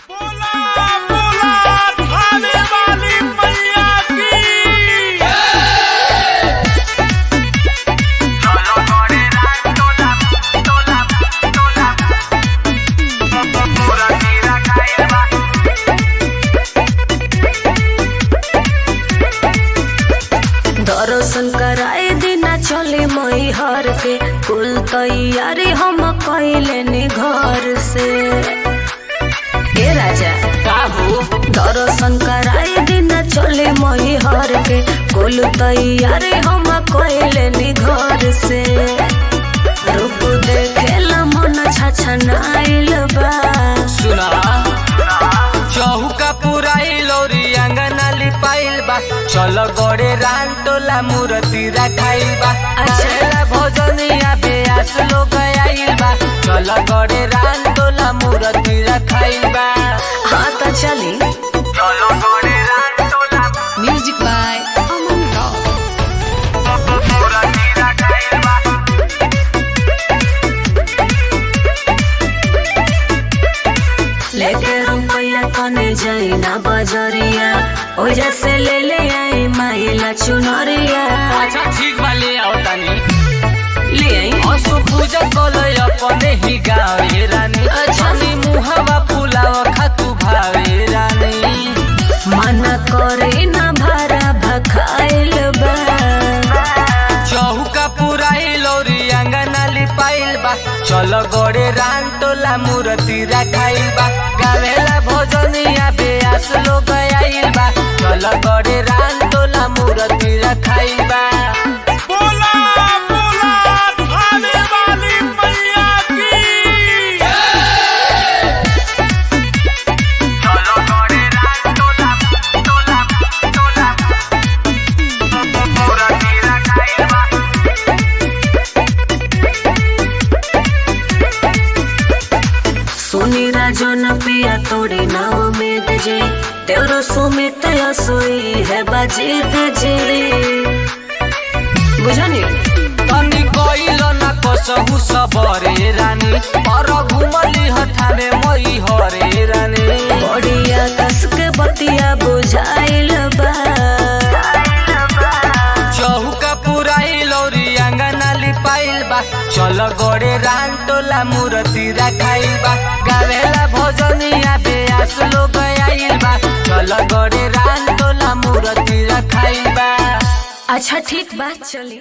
बोला बोला थाने वाली मैया की। चलो गोरे रात तोला तोला तोला पूरा नीरा खाइबा। दर्शन कराए दिना चले मई हर के कुल तैयारी हम कैले घर से। ए राजा दर्शन कराए दिना चले मई हर के कुल तैयारी हम कैले घर से। रूप देखेला मन छछनाइल बा। सुना चौका पुराई लौरी अंगना लिपाइल बा। चल गोरे रान टोला मूर्ति रखाइल बा। अच्छा भोजनिया बेआस लोग आइल बा। चल गोरे रान टोला मूर्ति रखाइल बा। हाँ तो चली। चलो गोरे रात तोला म्यूजिक बाय अमन राव। पूरा नीरा खाइबा। लेके रुपया कने जाई ना बजरिया ओजा से ले आई माइला चुनरिया। अच्छा ठीक बा ले आओ तानी ले आई असु पूजा कलय अपने ही गावे रानी। अच्छा नी मुहावा फुलाव खातू भावे रानी। मना करे ना भारा भखाइल बा। चौका पुराई लौरी अंगना लिपाइल बा। चल गोरे रान टोला मूर्ति रखाइल बा। गावेला भोजनिया बेआस लोग आइल बा। चल गोरे रान टोला मूर्ति रखाइल बा। बोला बोला थाने वाली मैया की। चलो गोरे रात तोला तोला तोला पूरा नीरा खाइबा। सुनी राजन पिया तोड़ी नाव में दे तेरो सुमित सोई है बाजीत जे। बुझनी तनी कइल न कसहु सबरे रानी। पर घुमली हठाने मई हरे रानी। बढ़िया कस के बतिया बुझाइल बा। चौका पुराई लौरी अंगना लिपाइल बा। चल गोरे रान टोला मूर्ति रखाइल बा। गावेला भोजनिया बेआस लोग आइल बा। चल गोरे रान टोला मूर्ति रखाइल बा। अच्छा ठीक बात चली।